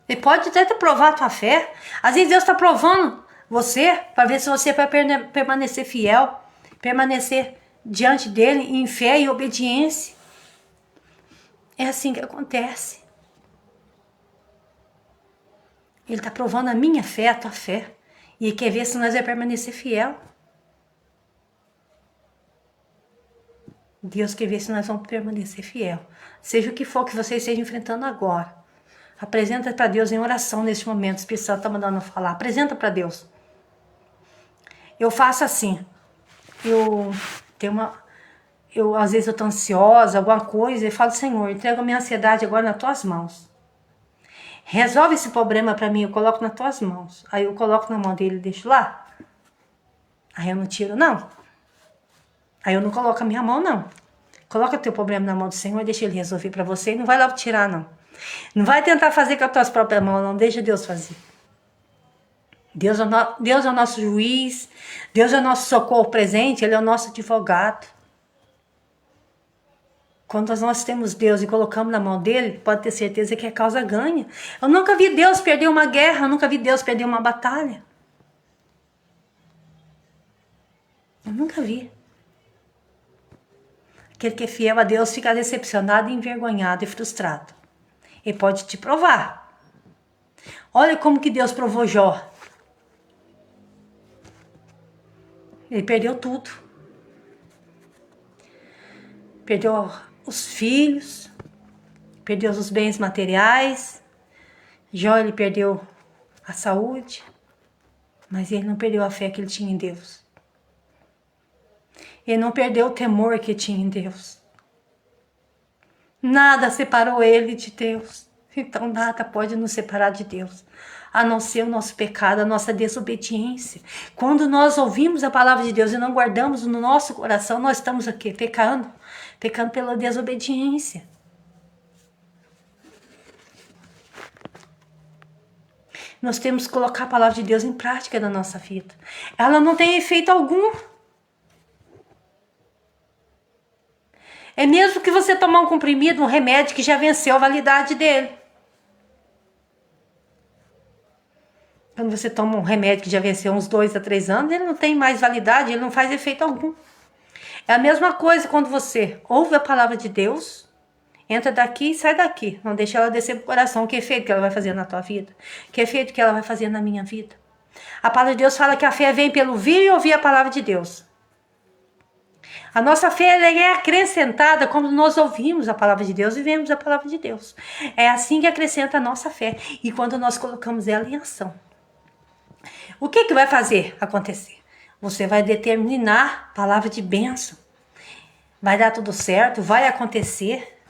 Ele pode até provar a tua fé. Às vezes Deus está provando você para ver se você vai permanecer fiel, permanecer diante dele em fé e obediência. É assim que acontece. Ele está provando a minha fé, a tua fé. E ele quer ver se nós vamos permanecer fiel. Deus quer ver se nós vamos permanecer fiel. Seja o que for que você esteja enfrentando agora. Apresenta para Deus em oração neste momento. O Espírito Santo está mandando falar. Apresenta para Deus. Eu faço assim. Às vezes eu estou ansiosa, alguma coisa, e falo, Senhor, entrego a minha ansiedade agora nas tuas mãos. Resolve esse problema para mim, eu coloco nas tuas mãos. Aí eu coloco na mão dele e deixo lá. Aí eu não tiro, não. Aí eu não coloco a minha mão, não. Coloca o teu problema na mão do Senhor e deixa ele resolver para você. E não vai lá tirar, não. Não vai tentar fazer com as tuas próprias mãos, não. Deixa Deus fazer. Deus é o nosso juiz. Deus é o nosso socorro presente. Ele é o nosso advogado. Quando nós temos Deus e colocamos na mão dele, pode ter certeza que a causa ganha. Eu nunca vi Deus perder uma guerra. Eu nunca vi Deus perder uma batalha. Eu nunca vi. Aquele que é fiel a Deus fica decepcionado, envergonhado e frustrado. Ele pode te provar. Olha como que Deus provou Jó. Ele perdeu tudo. Perdeu os filhos. Perdeu os bens materiais. Jó, ele perdeu a saúde. Mas ele não perdeu a fé que ele tinha em Deus. Ele não perdeu o temor que tinha em Deus. Nada separou ele de Deus. Então nada pode nos separar de Deus, a não ser o nosso pecado, a nossa desobediência. Quando nós ouvimos a palavra de Deus e não guardamos no nosso coração, nós estamos aqui pecando. Pecando pela desobediência. Nós temos que colocar a palavra de Deus em prática na nossa vida. Ela não tem efeito algum. É mesmo que você tomar um comprimido, um remédio que já venceu a validade dele. Quando você toma um remédio que já venceu uns 2 a 3 anos, ele não tem mais validade, ele não faz efeito algum. É a mesma coisa quando você ouve a palavra de Deus, entra daqui e sai daqui. Não deixa ela descer pro coração. Que efeito que ela vai fazer na tua vida? Que efeito que ela vai fazer na minha vida? A palavra de Deus fala que a fé vem pelo ouvir e ouvir a palavra de Deus. A nossa fé é acrescentada quando nós ouvimos a palavra de Deus e vemos a palavra de Deus. É assim que acrescenta a nossa fé. E quando nós colocamos ela em ação. O que vai fazer acontecer? Você vai determinar palavra de bênção. Vai dar tudo certo, vai acontecer.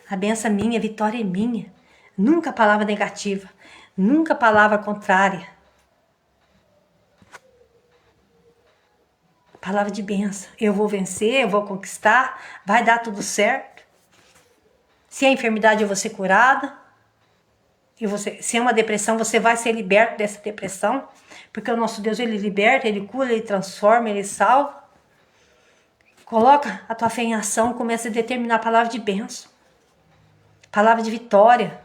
A bênção é minha, a vitória é minha. Nunca palavra negativa. Nunca palavra contrária. Palavra de bênção. Eu vou vencer, eu vou conquistar, vai dar tudo certo. Se é enfermidade, eu vou ser curada. E você, se é uma depressão, você vai ser liberto dessa depressão. Porque o nosso Deus, ele liberta, ele cura, ele transforma, ele salva. Coloca a tua fé em ação, começa a determinar a palavra de bênção. Palavra de vitória.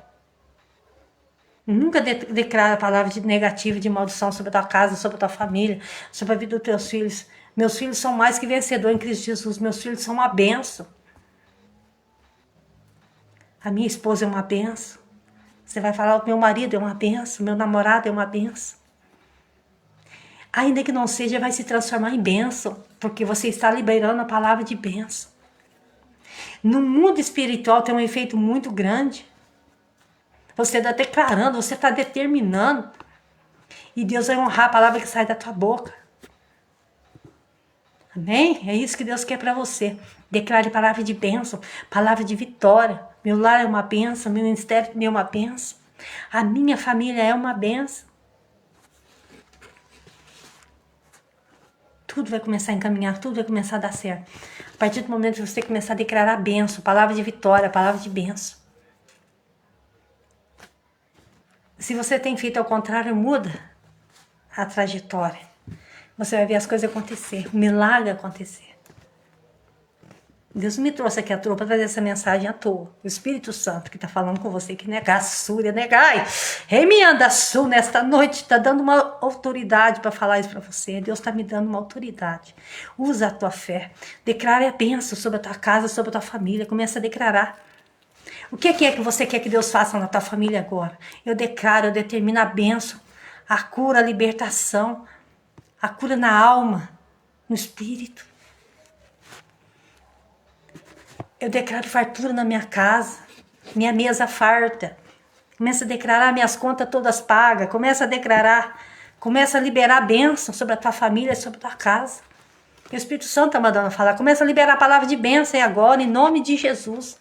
Nunca declara a palavra de negativa, de maldição sobre a tua casa, sobre a tua família, sobre a vida dos teus filhos. Meus filhos são mais que vencedores em Cristo Jesus. Meus filhos são uma bênção. A minha esposa é uma bênção. Você vai falar, o meu marido é uma bênção, meu namorado é uma bênção. Ainda que não seja, vai se transformar em bênção, porque você está liberando a palavra de bênção. No mundo espiritual tem um efeito muito grande. Você está declarando, você está determinando. E Deus vai honrar a palavra que sai da tua boca. Amém? É isso que Deus quer para você. Declare palavra de bênção, palavra de vitória. Meu lar é uma bênção, meu ministério é uma bênção. A minha família é uma bênção. Tudo vai começar a encaminhar, tudo vai começar a dar certo. A partir do momento que você começar a declarar bênção, palavra de vitória, palavra de bênção. Se você tem feito ao contrário, muda a trajetória. Você vai ver as coisas acontecer, o milagre acontecer. Deus me trouxe aqui à toa para trazer essa mensagem à toa. O Espírito Santo que está falando com você, que negar, súria, negai. Rei me anda sul nesta noite, está dando uma autoridade para falar isso para você. Deus está me dando uma autoridade. Usa a tua fé. Declare a bênção sobre a tua casa, sobre a tua família. Começa a declarar. O que é que você quer que Deus faça na tua família agora? Eu declaro, eu determino a bênção, a cura, a libertação, a cura na alma, no espírito. Eu declaro fartura na minha casa, minha mesa farta. Começa a declarar, minhas contas todas pagas. Começa a declarar, começa a liberar a bênção sobre a tua família, sobre a tua casa. O Espírito Santo está mandando falar. Começa a liberar a palavra de bênção agora, em nome de Jesus.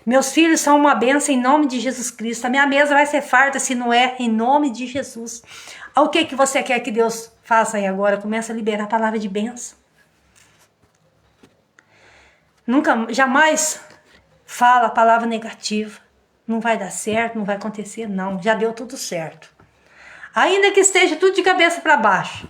Meus filhos são uma bênção em nome de Jesus Cristo. A minha mesa vai ser farta, se não é, em nome de Jesus. O que você quer que Deus faça aí agora? Começa a liberar a palavra de bênção. Nunca, jamais fala a palavra negativa. Não vai dar certo, não vai acontecer, não. Já deu tudo certo. Ainda que esteja tudo de cabeça para baixo.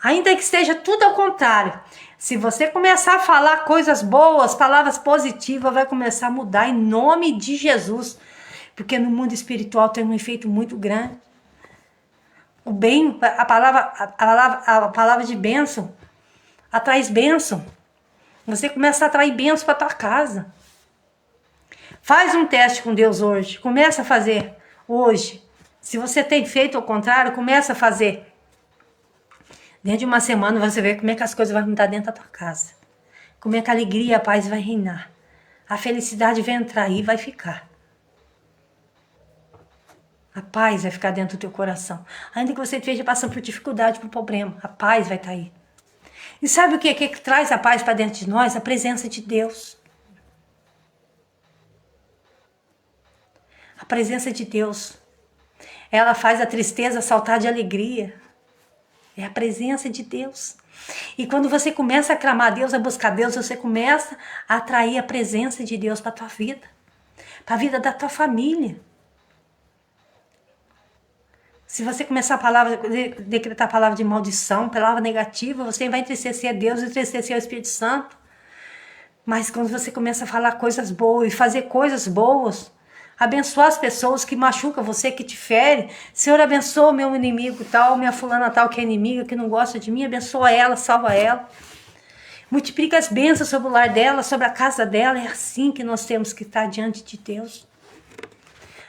Ainda que esteja tudo ao contrário. Se você começar a falar coisas boas, palavras positivas, vai começar a mudar em nome de Jesus. Porque no mundo espiritual tem um efeito muito grande. O bem, a palavra de bênção atrai bênção. Você começa a atrair bênção para tua casa. Faz um teste com Deus hoje. Começa a fazer hoje. Se você tem feito ao contrário, começa a fazer. Dentro de uma semana você vê como é que as coisas vão mudar dentro da tua casa. Como é que a alegria e a paz vai reinar. A felicidade vai entrar e vai ficar. A paz vai ficar dentro do teu coração. Ainda que você esteja passando por dificuldade, por problema, a paz vai estar aí. E sabe o que é que traz a paz para dentro de nós? A presença de Deus. A presença de Deus. Ela faz a tristeza saltar de alegria. É a presença de Deus. E quando você começa a clamar a Deus, a buscar Deus, você começa a atrair a presença de Deus para a tua vida. Para a vida da tua família. Se você começar a decretar a palavra de maldição, palavra negativa, você vai entristecer a Deus, entristecer o Espírito Santo. Mas quando você começa a falar coisas boas e fazer coisas boas, abençoar as pessoas que machucam você, que te ferem. Senhor, abençoa o meu inimigo tal, minha fulana tal que é inimiga, que não gosta de mim, abençoa ela, salva ela. Multiplica as bênçãos sobre o lar dela, sobre a casa dela. É assim que nós temos que estar diante de Deus.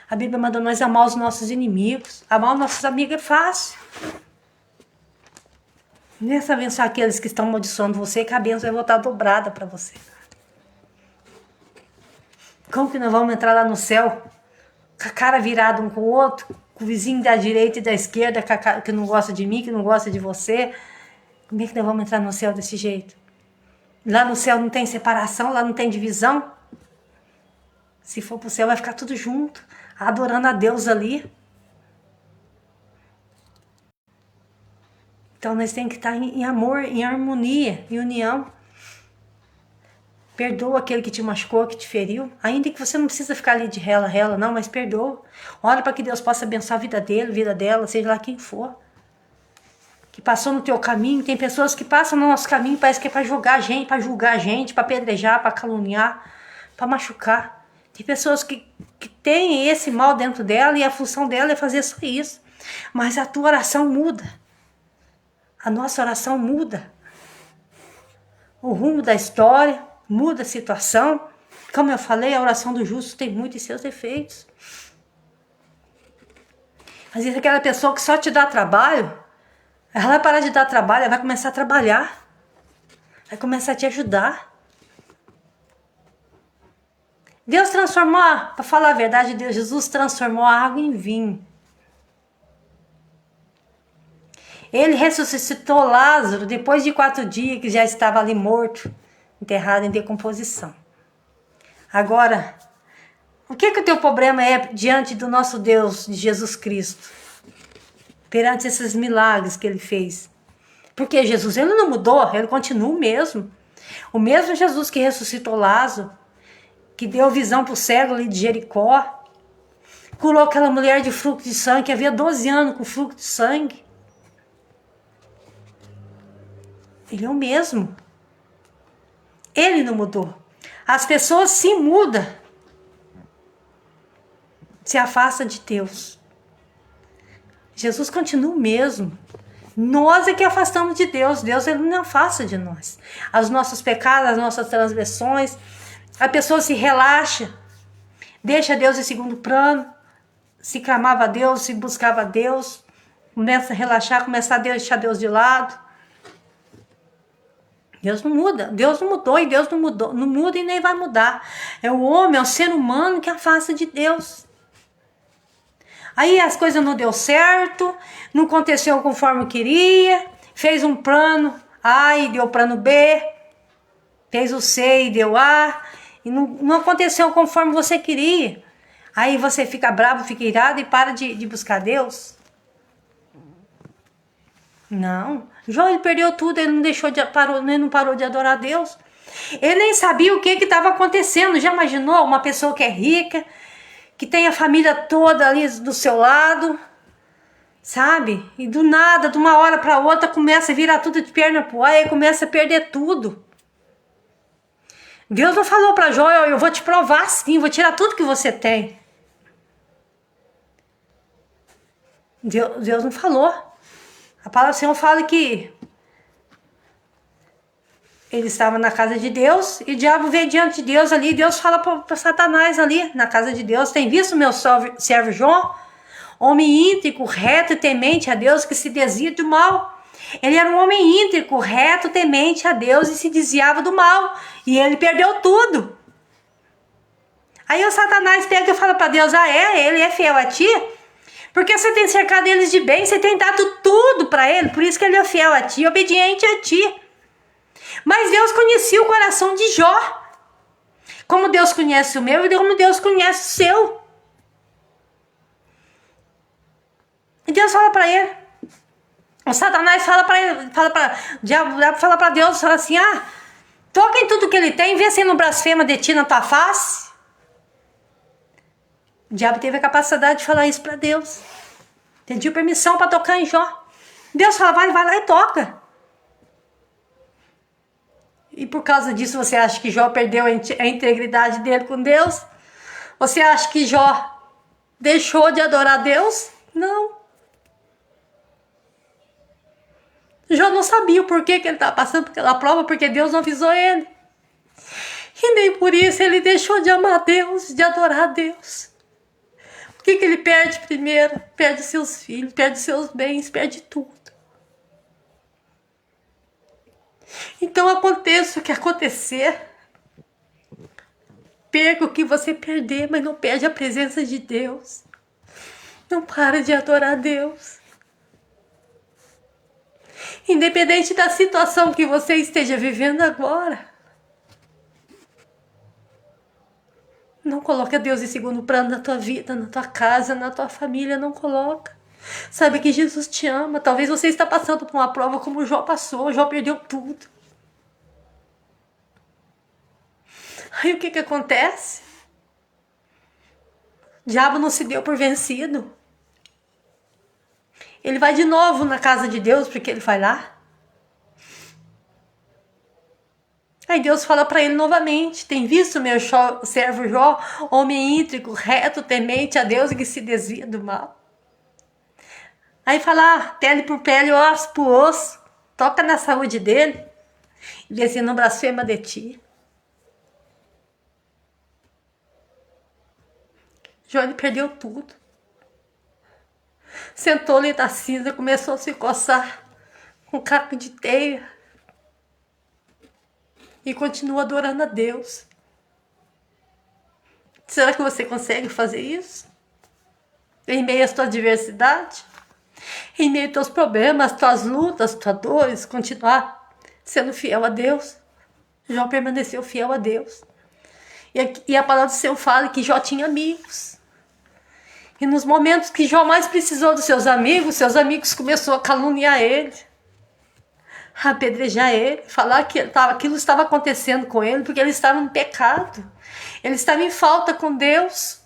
A Bíblia manda nós amar os nossos inimigos. Amar os nossos amigos é fácil. Nessa abençoar aqueles que estão amaldiçoando você, que a bênção vai voltar dobrada para você. Como que nós vamos entrar lá no céu com a cara virada um com o outro, com o vizinho da direita e da esquerda que não gosta de mim, que não gosta de você? Como é que nós vamos entrar no céu desse jeito? Lá no céu não tem separação, lá não tem divisão. Se for pro céu vai ficar tudo junto, adorando a Deus ali. Então nós temos que estar em amor, em harmonia, em união. Perdoa aquele que te machucou, que te feriu. Ainda que você não precisa ficar ali de rela, rela, não, mas perdoa. Ora para que Deus possa abençoar a vida dele, a vida dela, seja lá quem for. Que passou no teu caminho. Tem pessoas que passam no nosso caminho, parece que é para julgar a gente, para apedrejar, para caluniar, para machucar. Tem pessoas que têm esse mal dentro dela e a função dela é fazer só isso. Mas a tua oração muda. A nossa oração muda. O rumo da história muda a situação. Como eu falei, a oração do justo tem muitos seus defeitos. Às vezes aquela pessoa que só te dá trabalho, ela vai parar de dar trabalho, ela vai começar a trabalhar. Vai começar a te ajudar. Deus transformou, para falar a verdade, Jesus transformou a água em vinho. Ele ressuscitou Lázaro depois de 4 dias que já estava ali morto, enterrado em decomposição. Agora, o que o teu problema é diante do nosso Deus, de Jesus Cristo? Perante esses milagres que ele fez. Porque Jesus, ele não mudou, ele continua o mesmo. O mesmo Jesus que ressuscitou Lázaro, que deu visão para o cego ali de Jericó, curou aquela mulher de fluxo de sangue, que havia 12 anos com fluxo de sangue. Ele é o mesmo. Ele não mudou. As pessoas se mudam, se afastam de Deus. Jesus continua o mesmo. Nós é que afastamos de Deus. Deus, ele não afasta de nós. Os nossos pecados, as nossas transgressões. A pessoa se relaxa, deixa Deus em segundo plano, se clamava a Deus, se buscava a Deus, começa a relaxar, começa a deixar Deus de lado. Deus não muda, Deus não mudou e Deus não mudou, não muda e nem vai mudar. É o homem, é o ser humano que afasta de Deus. Aí as coisas não deu certo, não aconteceu conforme queria, fez um plano A e deu plano B, fez o C e deu A, e não aconteceu conforme você queria. Aí você fica bravo, fica irado e para de buscar Deus. Não, Jó, ele perdeu tudo, ele não parou de adorar Deus. Ele nem sabia o que estava acontecendo. Já imaginou uma pessoa que é rica, que tem a família toda ali do seu lado, sabe? E do nada, de uma hora para outra, começa a virar tudo de perna pro ar e começa a perder tudo. Deus não falou para Jó, eu vou te provar sim, vou tirar tudo que você tem. Deus não falou. A palavra do Senhor fala que ele estava na casa de Deus e o diabo veio diante de Deus ali. Deus fala para Satanás ali na casa de Deus: tem visto meu servo Jó? Homem íntegro, reto e temente a Deus, que se desvia do mal. Ele era um homem íntegro, reto, temente a Deus e se desviava do mal. E ele perdeu tudo. Aí o Satanás pega e fala para Deus: ele é fiel a ti? Porque você tem cercado eles de bem, você tem dado tudo para ele, por isso que ele é fiel a ti, obediente a ti. Mas Deus conhecia o coração de Jó. Como Deus conhece o meu e como Deus conhece o seu. E Deus fala para ele. O Satanás fala para ele, o diabo fala para Deus, fala assim: toca em tudo que ele tem, vê se ele não blasfema de ti na tua face. O diabo teve a capacidade de falar isso para Deus. Pediu permissão para tocar em Jó. Deus fala: vai lá e toca. E por causa disso você acha que Jó perdeu a integridade dele com Deus? Você acha que Jó deixou de adorar Deus? Não. Jó não sabia o porquê que ele estava passando pela prova, porque Deus não avisou ele. E nem por isso ele deixou de amar Deus, de adorar Deus. O que ele perde primeiro? Perde seus filhos, perde seus bens, perde tudo. Então aconteça o que acontecer. Perca o que você perder, mas não perde a presença de Deus. Não para de adorar Deus. Independente da situação que você esteja vivendo agora. Não coloca Deus em segundo plano na tua vida, na tua casa, na tua família. Não coloca. Sabe que Jesus te ama. Talvez você está passando por uma prova como Jó passou. Jó perdeu tudo. Aí o que que acontece? O diabo não se deu por vencido. Ele vai de novo na casa de Deus, porque ele vai lá. Aí Deus fala para ele novamente: tem visto meu servo Jó, homem íntegro, reto, temente a Deus e que se desvia do mal? Aí fala: pele por pele, osso por osso, toca na saúde dele e vê se não blasfema de ti. Jó, ele perdeu tudo. Sentou ali na cinza, começou a se coçar com caco de teia e continua adorando a Deus. Será que você consegue fazer isso? Em meio às tuas adversidades? Em meio aos teus problemas, tuas lutas, tuas dores, continuar sendo fiel a Deus? Jó permaneceu fiel a Deus. E a palavra do Senhor fala que Jó tinha amigos. E nos momentos que Jó mais precisou dos seus amigos começaram a caluniar ele, a apedrejar ele, falar que aquilo estava acontecendo com ele porque ele estava em pecado. Ele estava em falta com Deus.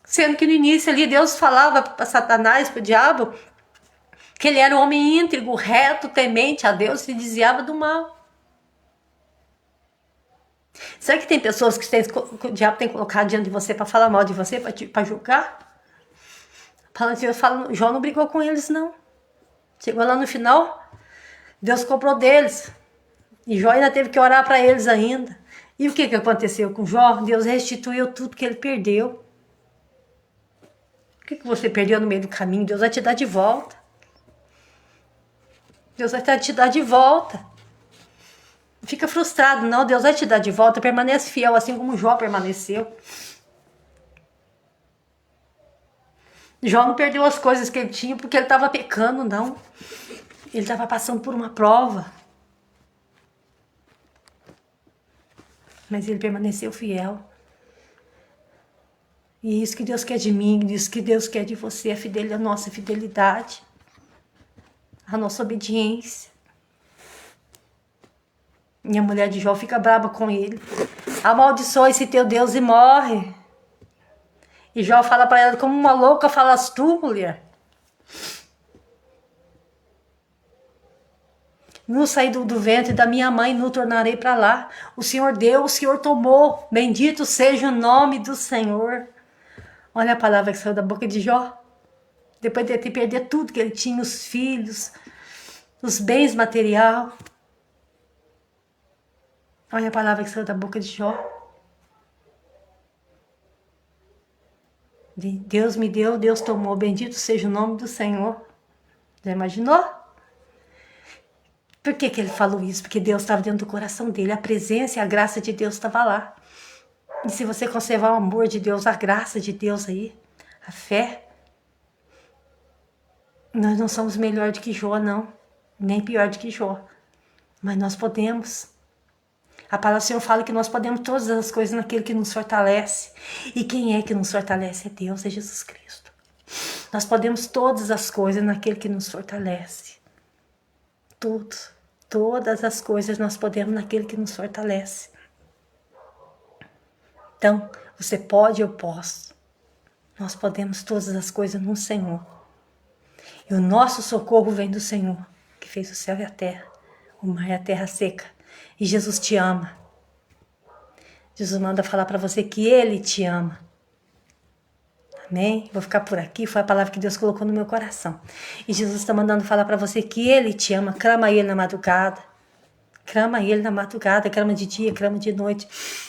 Sendo que no início ali Deus falava para Satanás, para o diabo, que ele era um homem íntegro, reto, temente a Deus, se desviava do mal. Será que tem pessoas que o diabo tem colocado diante de você para falar mal de você, para julgar? Jó não brigou com eles, não. Chegou lá no final, Deus cobrou deles. E Jó ainda teve que orar para eles ainda. E o que aconteceu com Jó? Deus restituiu tudo que ele perdeu. O que você perdeu no meio do caminho? Deus vai te dar de volta. Deus vai te dar de volta. Não fica frustrado, não. Deus vai te dar de volta. Permanece fiel, assim como Jó permaneceu. Jó não perdeu as coisas que ele tinha porque ele estava pecando, não. Ele estava passando por uma prova. Mas ele permaneceu fiel. E isso que Deus quer de mim, isso que Deus quer de você, a nossa fidelidade, a nossa obediência. E a mulher de Jó fica brava com ele. Amaldiçoa esse teu Deus e morre. E Jó fala para ela: como uma louca falas tu, mulher? Nu saí do ventre da minha mãe, nu tornarei para lá. O Senhor deu, o Senhor tomou. Bendito seja o nome do Senhor. Olha a palavra que saiu da boca de Jó. Depois de ter perdido tudo que ele tinha, os filhos, os bens material. Olha a palavra que saiu da boca de Jó. Deus me deu, Deus tomou. Bendito seja o nome do Senhor. Já imaginou? Por que ele falou isso? Porque Deus estava dentro do coração dele. A presença e a graça de Deus estava lá. E se você conservar o amor de Deus, a graça de Deus aí, a fé, nós não somos melhor do que Jó, não. Nem pior do que Jó. Mas nós podemos. A palavra do Senhor fala que nós podemos todas as coisas naquele que nos fortalece. E quem é que nos fortalece? É Deus, é Jesus Cristo. Nós podemos todas as coisas naquele que nos fortalece. Tudo. Todas as coisas nós podemos naquele que nos fortalece. Então, você pode, eu posso. Nós podemos todas as coisas no Senhor. E o nosso socorro vem do Senhor, que fez o céu e a terra, o mar e a terra seca. E Jesus te ama. Jesus manda falar para você que Ele te ama. Amém? Vou ficar por aqui, foi a palavra que Deus colocou no meu coração. E Jesus está mandando falar para você que Ele te ama. Clama Ele na madrugada. Clama Ele na madrugada, clama de dia, clama de noite.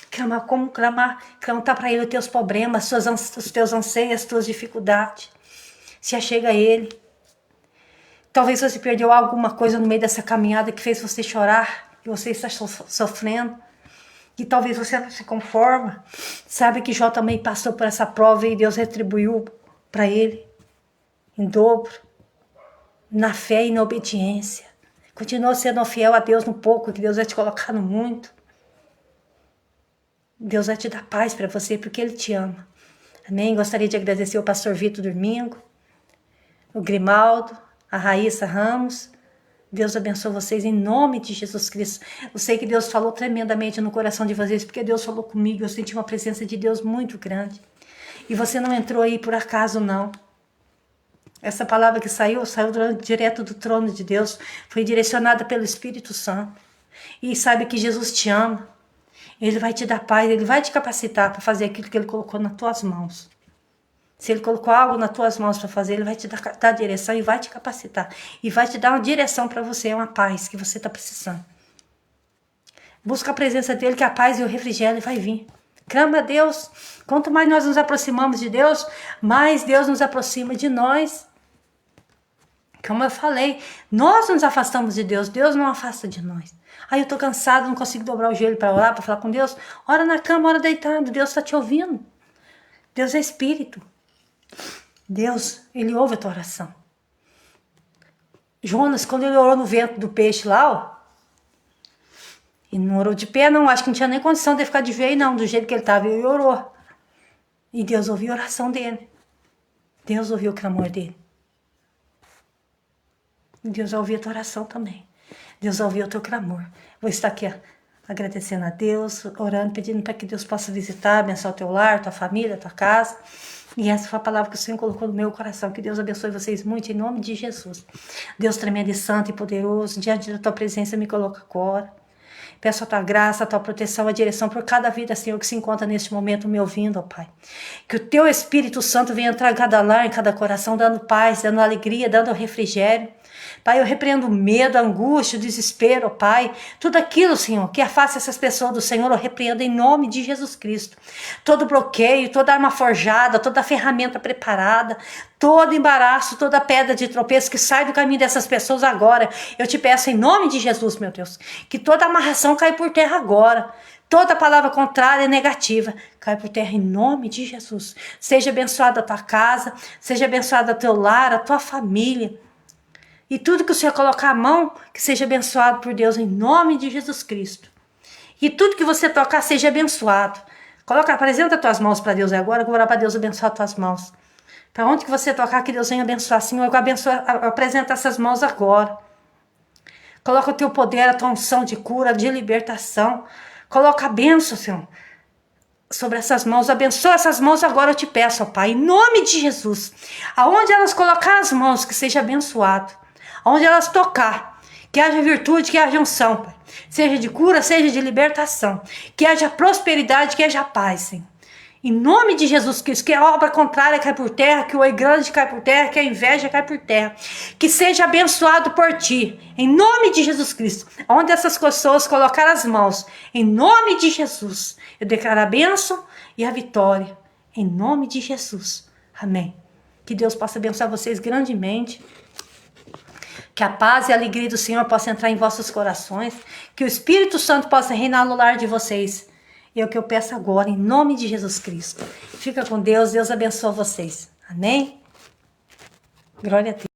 Clama como clamar? Contar para Ele os teus problemas, os teus anseios, as tuas dificuldades. Se achega a Ele. Talvez você perdeu alguma coisa no meio dessa caminhada que fez você chorar, que você está sofrendo, que talvez você não se conforma. Sabe que Jó também passou por essa prova e Deus retribuiu para ele em dobro, na fé e na obediência. Continua sendo fiel a Deus no pouco, que Deus vai te colocar no muito. Deus vai te dar paz para você, porque Ele te ama. Amém? Gostaria de agradecer ao pastor Vitor Domingo, o Grimaldo, a Raíssa Ramos, Deus abençoe vocês em nome de Jesus Cristo. Eu sei que Deus falou tremendamente no coração de vocês, porque Deus falou comigo, eu senti uma presença de Deus muito grande. E você não entrou aí por acaso, não. Essa palavra que saiu direto do trono de Deus, foi direcionada pelo Espírito Santo. E sabe que Jesus te ama. Ele vai te dar paz, Ele vai te capacitar para fazer aquilo que Ele colocou nas tuas mãos. Se Ele colocou algo nas tuas mãos para fazer, Ele vai te dar direção e vai te capacitar. E vai te dar uma direção para você, uma paz que você está precisando. Busca a presença dEle, que a paz e o refrigério vai vir. Clama a Deus. Quanto mais nós nos aproximamos de Deus, mais Deus nos aproxima de nós. Como eu falei, nós nos afastamos de Deus, Deus não afasta de nós. Aí eu tô cansado, não consigo dobrar o joelho para orar, para falar com Deus. Ora na cama, ora deitado, Deus está te ouvindo. Deus é Espírito. Deus, Ele ouve a tua oração. Jonas, quando ele orou no vento do peixe lá, ó, e não orou de pé não, acho que não tinha nem condição de ficar de joelho não, do jeito que ele estava, ele orou. E Deus ouviu a oração dele. Deus ouviu o clamor dele. Deus vai ouvir a tua oração também. Deus vai ouvir o teu clamor. Vou estar aqui agradecendo a Deus, orando, pedindo para que Deus possa visitar, abençoar o teu lar, tua família, tua casa. E essa foi a palavra que o Senhor colocou no meu coração. Que Deus abençoe vocês muito, em nome de Jesus. Deus tremendo e santo e poderoso, diante da tua presença me coloca agora. Peço a tua graça, a tua proteção, a direção por cada vida, Senhor, que se encontra neste momento me ouvindo, ó Pai. Que o teu Espírito Santo venha entrar em cada lar, em cada coração, dando paz, dando alegria, dando refrigério. Pai, eu repreendo o medo, a angústia, o desespero, ó Pai. Tudo aquilo, Senhor, que afasta essas pessoas do Senhor, eu repreendo em nome de Jesus Cristo. Todo bloqueio, toda arma forjada, toda ferramenta preparada, todo embaraço, toda pedra de tropeço que sai do caminho dessas pessoas agora. Eu te peço em nome de Jesus, meu Deus, que toda amarração caia por terra agora. Toda palavra contrária e negativa cai por terra em nome de Jesus. Seja abençoada a tua casa, seja abençoada o teu lar, a tua família. E tudo que o Senhor colocar a mão, que seja abençoado por Deus em nome de Jesus Cristo. E tudo que você tocar seja abençoado. Apresenta as tuas mãos para Deus agora, eu vou orar para Deus abençoar as tuas mãos. Para onde que você tocar, que Deus venha abençoar. Senhor, apresenta essas mãos agora. Coloca o teu poder, a tua unção de cura, de libertação. Coloca a bênção, Senhor, sobre essas mãos. Abençoa essas mãos agora, eu te peço, ó Pai, em nome de Jesus. Aonde elas colocar as mãos, que seja abençoado. Aonde elas tocar, que haja virtude, que haja unção, Pai. Seja de cura, seja de libertação. Que haja prosperidade, que haja paz, Senhor. Em nome de Jesus Cristo, que a obra contrária cai por terra, que o oi grande cai por terra, que a inveja cai por terra. Que seja abençoado por ti, em nome de Jesus Cristo. Onde essas pessoas colocar as mãos, em nome de Jesus, eu declaro a bênção e a vitória, em nome de Jesus. Amém. Que Deus possa abençoar vocês grandemente. Que a paz e a alegria do Senhor possa entrar em vossos corações. Que o Espírito Santo possa reinar no lar de vocês. É o que eu peço agora, em nome de Jesus Cristo. Fica com Deus, Deus abençoe vocês. Amém? Glória a Deus.